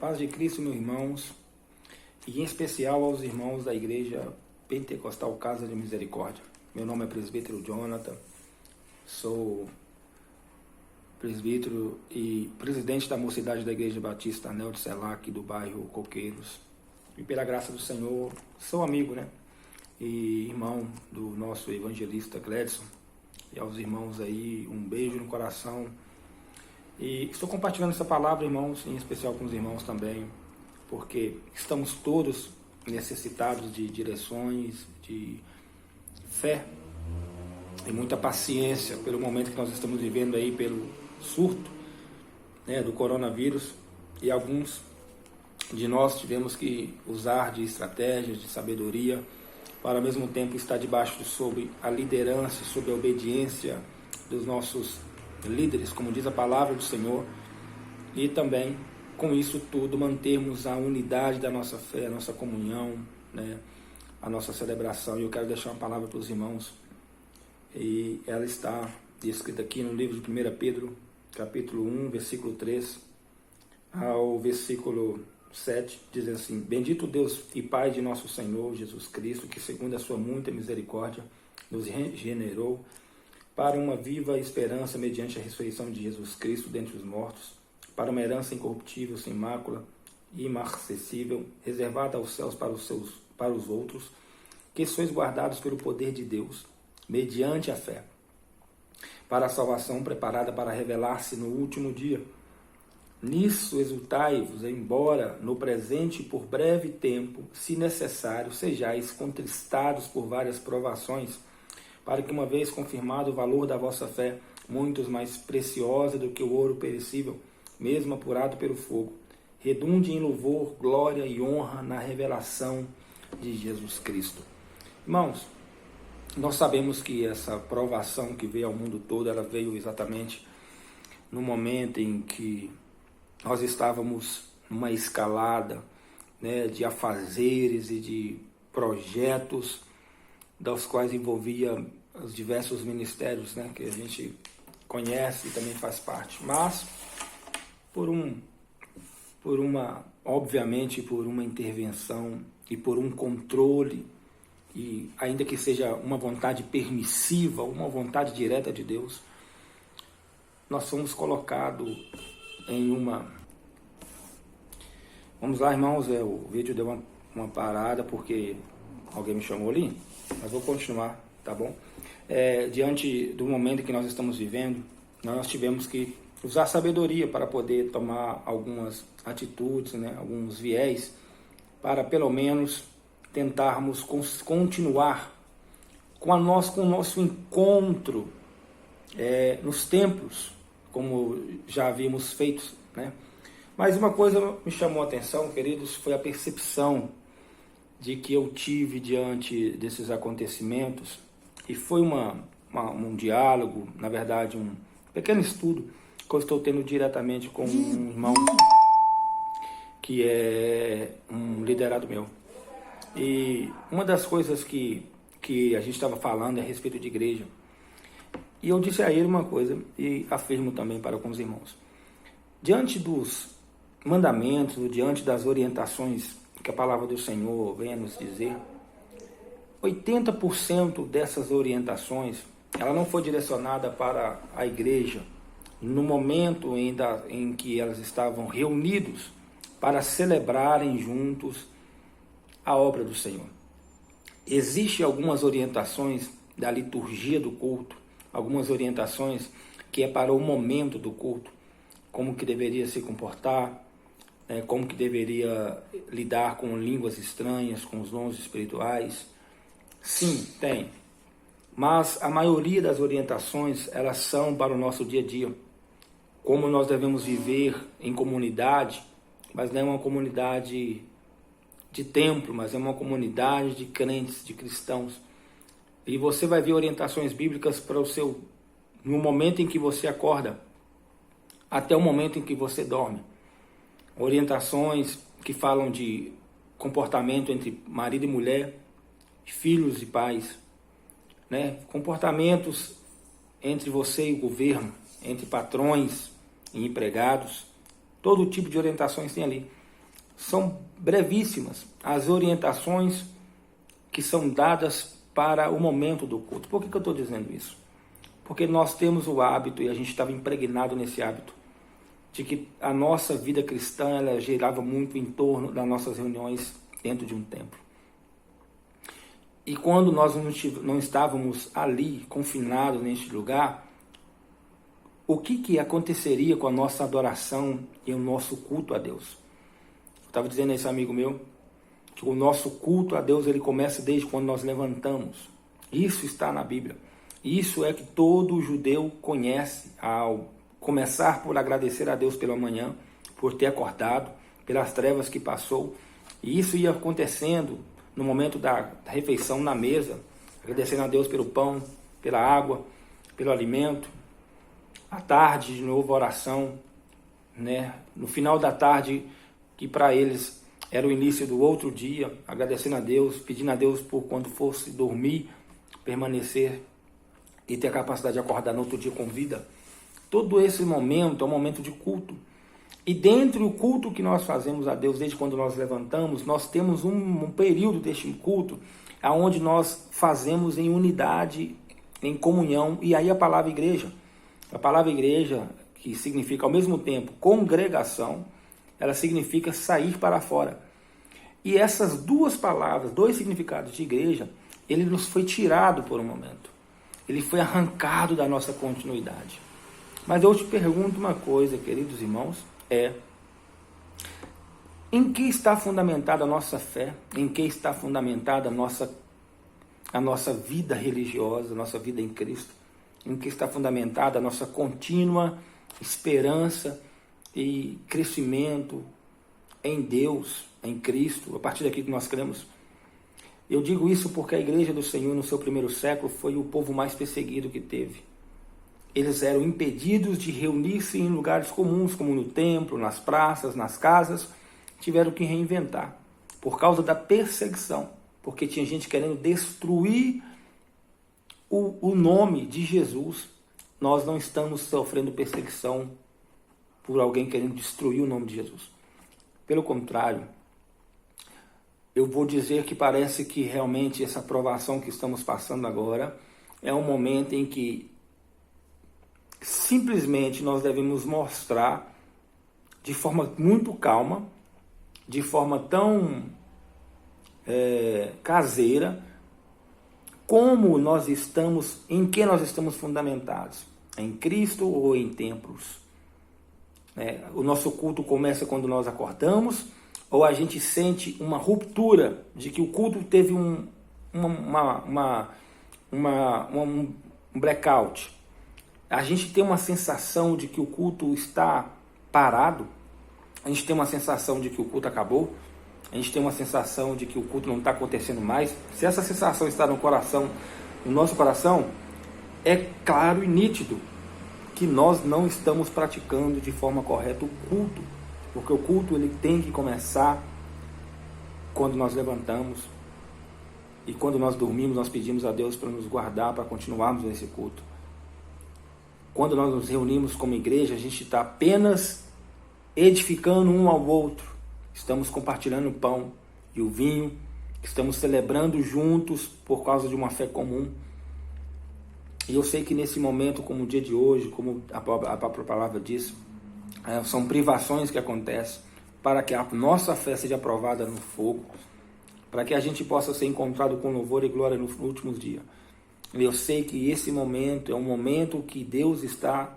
Paz de Cristo, meus irmãos, e em especial aos irmãos da Igreja Pentecostal Casa de Misericórdia. Meu nome é Presbítero Jonathan, sou presbítero e presidente da Mocidade da Igreja Batista Anel de Selac, do bairro Coqueiros. E pela graça do Senhor, sou amigo, e irmão do nosso evangelista Gledson. E aos irmãos aí, um beijo no coração. E estou compartilhando essa palavra, irmãos, em especial com os irmãos também, porque estamos todos necessitados de direções, de fé e muita paciência pelo momento que nós estamos vivendo aí, pelo surto do coronavírus. E alguns de nós tivemos que usar de estratégias, de sabedoria, para ao mesmo tempo estar debaixo sob a liderança, sob a obediência dos nossos líderes, como diz a palavra do Senhor, e também com isso tudo mantermos a unidade da nossa fé, a nossa comunhão, a nossa celebração. E eu quero deixar uma palavra para os irmãos, e ela está escrita aqui no livro de 1 Pedro, capítulo 1, versículo 3 ao versículo 7, diz assim: Bendito Deus e Pai de nosso Senhor Jesus Cristo, que segundo a sua muita misericórdia nos regenerou para uma viva esperança mediante a ressurreição de Jesus Cristo dentre os mortos, para uma herança incorruptível, sem mácula e imarcessível, reservada aos céus para os outros, que sois guardados pelo poder de Deus, mediante a fé, para a salvação preparada para revelar-se no último dia. Nisso exultai-vos, embora no presente por breve tempo, se necessário, sejais contristados por várias provações, para que, uma vez confirmado o valor da vossa fé, muitos mais preciosa do que o ouro perecível, mesmo apurado pelo fogo, redunde em louvor, glória e honra na revelação de Jesus Cristo. Irmãos, nós sabemos que essa provação que veio ao mundo todo, ela veio exatamente no momento em que nós estávamos numa escalada de afazeres e de projetos, dos quais envolvia os diversos ministérios que a gente conhece e também faz parte. Mas, obviamente, por uma intervenção e por um controle, e ainda que seja uma vontade permissiva, uma vontade direta de Deus, nós fomos colocados em uma... Vamos lá, irmãos, o vídeo deu uma parada porque alguém me chamou ali, mas vou continuar, tá bom? Diante do momento que nós estamos vivendo, nós tivemos que usar sabedoria para poder tomar algumas atitudes, alguns viés, para pelo menos tentarmos continuar com o nosso encontro nos templos, como já havíamos feito, Mas uma coisa me chamou a atenção, queridos, foi a percepção de que eu tive diante desses acontecimentos, e foi um diálogo, na verdade, um pequeno estudo que eu estou tendo diretamente com um irmão que é um liderado meu. E uma das coisas que a gente estava falando é a respeito de igreja. E eu disse a ele uma coisa, e afirmo também para com os irmãos. Diante dos mandamentos, diante das orientações que a palavra do Senhor vem a nos dizer, 80% dessas orientações, ela não foi direcionada para a igreja no momento em que elas estavam reunidos para celebrarem juntos a obra do Senhor. Existem algumas orientações da liturgia do culto, algumas orientações que é para o momento do culto, como que deveria se comportar, como que deveria lidar com línguas estranhas, com os dons espirituais. Sim, tem. Mas a maioria das orientações, elas são para o nosso dia a dia. Como nós devemos viver em comunidade, mas não é uma comunidade de templo, mas é uma comunidade de crentes, de cristãos. E você vai ver orientações bíblicas para no momento em que você acorda, até o momento em que você dorme. Orientações que falam de comportamento entre marido e mulher, filhos e pais, comportamentos entre você e o governo, entre patrões e empregados, todo tipo de orientações tem ali. são brevíssimas as orientações que são dadas para o momento do culto. Por que eu estou dizendo isso? Porque nós temos o hábito, e a gente estava impregnado nesse hábito, de que a nossa vida cristã ela girava muito em torno das nossas reuniões dentro de um templo. E quando nós não estávamos ali, confinados neste lugar, o que aconteceria com a nossa adoração e o nosso culto a Deus? Eu estava dizendo a esse amigo meu, que o nosso culto a Deus ele começa desde quando nós levantamos. Isso está na Bíblia. Isso é que todo judeu conhece ao começar por agradecer a Deus pela manhã, por ter acordado, pelas trevas que passou. E isso ia acontecendo no momento da refeição na mesa, agradecendo a Deus pelo pão, pela água, pelo alimento. À tarde, de novo, a oração, né? No final da tarde, que para eles era o início do outro dia, agradecendo a Deus, pedindo a Deus por quando fosse dormir, permanecer e ter a capacidade de acordar no outro dia com vida. Todo esse momento é um momento de culto. E dentro do culto que nós fazemos a Deus, desde quando nós levantamos, nós temos um período deste culto, onde nós fazemos em unidade, em comunhão, e aí a palavra igreja, que significa ao mesmo tempo congregação, ela significa sair para fora. E essas duas palavras, dois significados de igreja, ele nos foi tirado por um momento. Ele foi arrancado da nossa continuidade. Mas eu te pergunto uma coisa, queridos irmãos, em que está fundamentada a nossa fé? Em que está fundamentada a nossa vida religiosa, a nossa vida em Cristo? Em que está fundamentada a nossa contínua esperança e crescimento em Deus, em Cristo, a partir daqui que nós cremos? Eu digo isso porque a igreja do Senhor no seu primeiro século foi o povo mais perseguido que teve. Eles eram impedidos de reunir-se em lugares comuns, como no templo, nas praças, nas casas. Tiveram que reinventar por causa da perseguição, porque tinha gente querendo destruir o nome de Jesus. Nós não estamos sofrendo perseguição por alguém querendo destruir o nome de Jesus. Pelo contrário, eu vou dizer que parece que realmente essa provação que estamos passando agora é um momento em que simplesmente nós devemos mostrar de forma muito calma, de forma tão caseira, como nós estamos, em que nós estamos fundamentados, em Cristo ou em templos. O nosso culto começa quando nós acordamos, ou a gente sente uma ruptura de que o culto teve um blackout. A gente tem uma sensação de que o culto está parado, a gente tem uma sensação de que o culto acabou, a gente tem uma sensação de que o culto não está acontecendo mais. Se essa sensação está no nosso coração, é claro e nítido que nós não estamos praticando de forma correta o culto, porque o culto ele tem que começar quando nós levantamos, e quando nós dormimos nós pedimos a Deus para nos guardar, para continuarmos nesse culto. Quando nós nos reunimos como igreja, a gente está apenas edificando um ao outro. Estamos compartilhando o pão e o vinho. Estamos celebrando juntos por causa de uma fé comum. E eu sei que nesse momento, como o dia de hoje, como a própria palavra diz, são privações que acontecem para que a nossa fé seja aprovada no fogo, para que a gente possa ser encontrado com louvor e glória nos últimos dias. Eu sei que esse momento é um momento que Deus está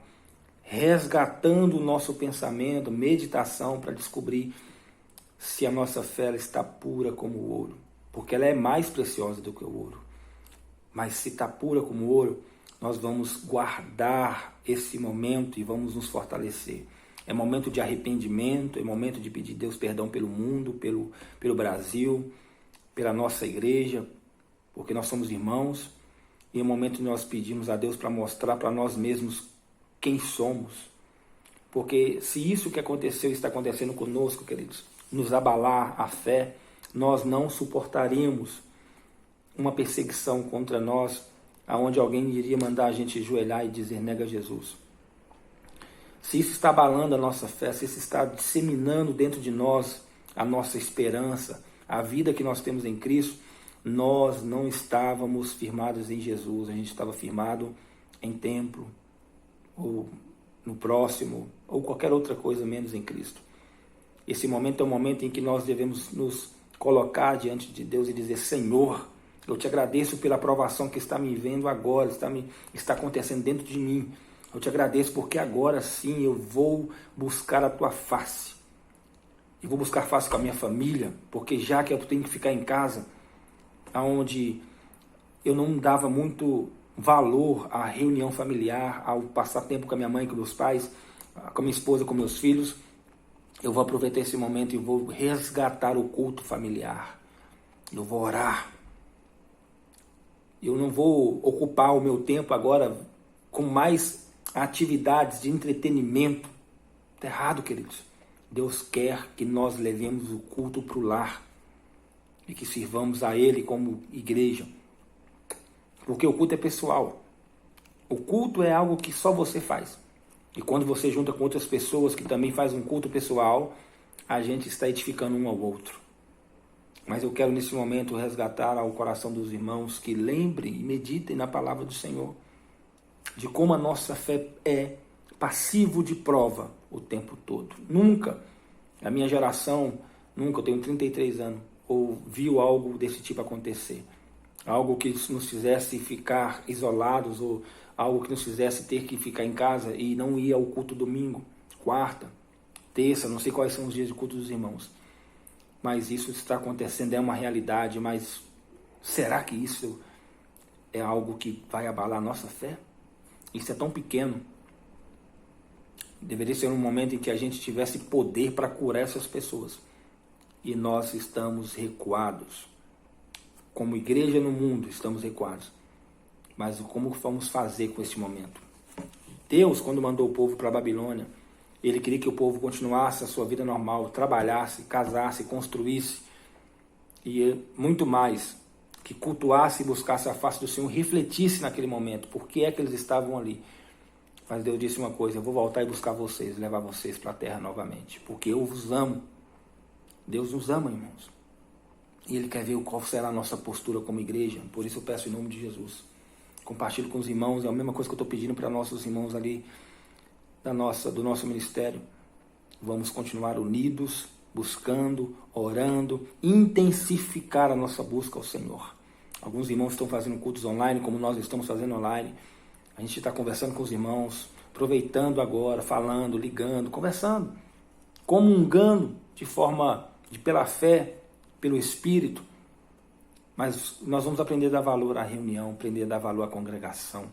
resgatando o nosso pensamento, meditação, para descobrir se a nossa fé está pura como o ouro, porque ela é mais preciosa do que o ouro. Mas se está pura como o ouro, nós vamos guardar esse momento e vamos nos fortalecer. É momento de arrependimento, é momento de pedir a Deus perdão pelo mundo, pelo Brasil, pela nossa igreja, porque nós somos irmãos. E é o momento de nós pedimos a Deus para mostrar para nós mesmos quem somos. Porque se isso que aconteceu está acontecendo conosco, queridos, nos abalar a fé, nós não suportaríamos uma perseguição contra nós, aonde alguém iria mandar a gente ajoelhar e dizer nega Jesus. Se isso está abalando a nossa fé, se isso está disseminando dentro de nós a nossa esperança, a vida que nós temos em Cristo, nós não estávamos firmados em Jesus, a gente estava firmado em templo, ou no próximo, ou qualquer outra coisa menos em Cristo. Esse momento é o momento em que nós devemos nos colocar diante de Deus e dizer: Senhor, eu te agradeço pela aprovação que está me vendo agora, está acontecendo dentro de mim. Eu te agradeço porque agora sim eu vou buscar a tua face. Eu vou buscar face com a minha família, porque já que eu tenho que ficar em casa, onde eu não dava muito valor à reunião familiar, ao passar tempo com a minha mãe, com meus pais, com a minha esposa, com meus filhos, eu vou aproveitar esse momento e vou resgatar o culto familiar. Eu vou orar. Eu não vou ocupar o meu tempo agora com mais atividades de entretenimento. Está errado, queridos. Deus quer que nós levemos o culto para o lar e que sirvamos a Ele como igreja. Porque o culto é pessoal. O culto é algo que só você faz. E quando você junta com outras pessoas que também fazem um culto pessoal, a gente está edificando um ao outro. Mas eu quero nesse momento resgatar ao coração dos irmãos que lembrem e meditem na palavra do Senhor, de como a nossa fé é passivo de prova o tempo todo. Nunca, a minha geração, nunca, eu tenho 33 anos, ouviu algo desse tipo acontecer. Algo que nos fizesse ficar isolados, ou algo que nos fizesse ter que ficar em casa e não ir ao culto domingo, quarta, terça, não sei quais são os dias de culto dos irmãos. Mas isso está acontecendo, é uma realidade, mas será que isso é algo que vai abalar a nossa fé? Isso é tão pequeno. Deveria ser um momento em que a gente tivesse poder para curar essas pessoas. E nós estamos recuados. Como igreja no mundo, estamos recuados. Mas como vamos fazer com este momento? Deus, quando mandou o povo para a Babilônia, Ele queria que o povo continuasse a sua vida normal, trabalhasse, casasse, construísse, e muito mais, que cultuasse e buscasse a face do Senhor, refletisse naquele momento, por que é que eles estavam ali. Mas Deus disse uma coisa: eu vou voltar e buscar vocês, levar vocês para a terra novamente, porque eu vos amo. Deus nos ama, irmãos. E Ele quer ver qual será a nossa postura como igreja. Por isso eu peço em nome de Jesus. Compartilho com os irmãos, é a mesma coisa que eu estou pedindo para nossos irmãos ali do nosso ministério. Vamos continuar unidos, buscando, orando, intensificar a nossa busca ao Senhor. Alguns irmãos estão fazendo cultos online, como nós estamos fazendo online. A gente está conversando com os irmãos, aproveitando agora, falando, ligando, conversando, comungando pela fé, pelo Espírito. Mas nós vamos aprender a dar valor à reunião, aprender a dar valor à congregação.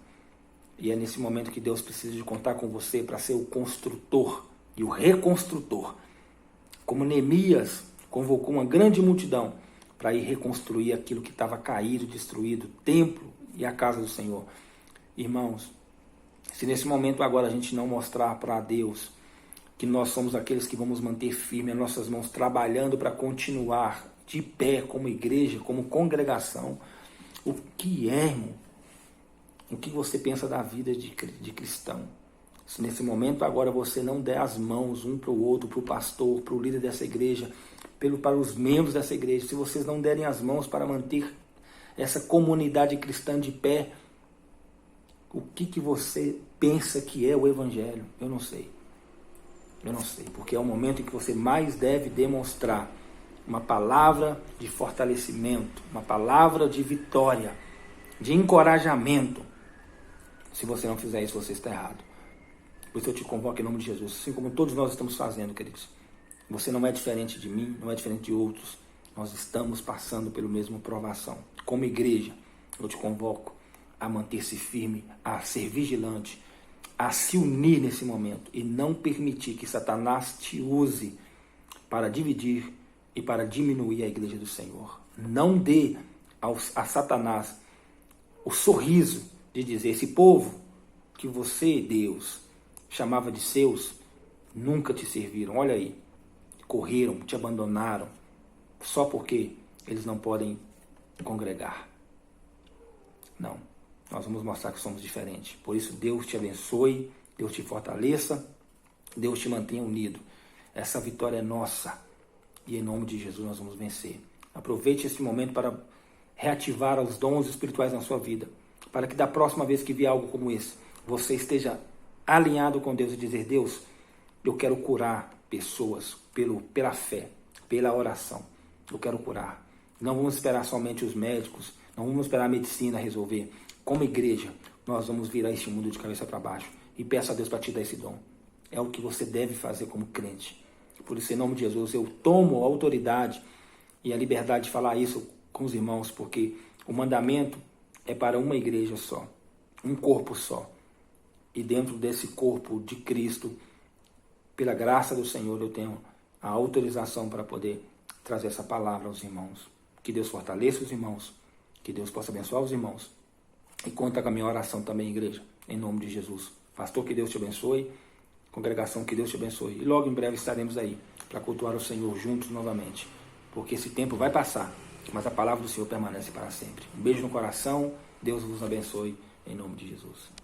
E é nesse momento que Deus precisa de contar com você para ser o construtor e o reconstrutor. Como Neemias convocou uma grande multidão para ir reconstruir aquilo que estava caído, destruído, o templo e a casa do Senhor. Irmãos, se nesse momento agora a gente não mostrar para Deus que nós somos aqueles que vamos manter firme as nossas mãos, trabalhando para continuar de pé como igreja, como congregação, o que é, irmão? O que você pensa da vida de cristão? Se nesse momento agora você não der as mãos um para o outro, para o pastor, para o líder dessa igreja, para os membros dessa igreja, se vocês não derem as mãos para manter essa comunidade cristã de pé, o que você pensa que é o Evangelho? Eu não sei. Eu não sei, porque é o momento em que você mais deve demonstrar uma palavra de fortalecimento, uma palavra de vitória, de encorajamento. Se você não fizer isso, você está errado. Por isso eu te convoco em nome de Jesus, assim como todos nós estamos fazendo, queridos. Você não é diferente de mim, não é diferente de outros. Nós estamos passando pela mesma provação. Como igreja, eu te convoco a manter-se firme, a ser vigilante, a se unir nesse momento e não permitir que Satanás te use para dividir e para diminuir a igreja do Senhor. Não dê a Satanás o sorriso de dizer: esse povo que você, Deus, chamava de seus, nunca te serviram. Olha aí, correram, te abandonaram, só porque eles não podem congregar. Não, nós vamos mostrar que somos diferentes. Por isso, Deus te abençoe, Deus te fortaleça, Deus te mantenha unido. Essa vitória é nossa. E em nome de Jesus nós vamos vencer. Aproveite esse momento para reativar os dons espirituais na sua vida, para que da próxima vez que vier algo como esse, você esteja alinhado com Deus e dizer: Deus, eu quero curar pessoas pela fé, pela oração. Eu quero curar. Não vamos esperar somente os médicos, não vamos esperar a medicina resolver. Como igreja, nós vamos virar este mundo de cabeça para baixo. E peço a Deus para te dar esse dom. É o que você deve fazer como crente. Por isso, em nome de Jesus, eu tomo a autoridade e a liberdade de falar isso com os irmãos, porque o mandamento é para uma igreja só, um corpo só. E dentro desse corpo de Cristo, pela graça do Senhor, eu tenho a autorização para poder trazer essa palavra aos irmãos. Que Deus fortaleça os irmãos, que Deus possa abençoar os irmãos. E conta com a minha oração também, igreja, em nome de Jesus. Pastor, que Deus te abençoe. Congregação, que Deus te abençoe. E logo em breve estaremos aí para cultuar o Senhor juntos novamente. Porque esse tempo vai passar, mas a palavra do Senhor permanece para sempre. Um beijo no coração. Deus vos abençoe em nome de Jesus.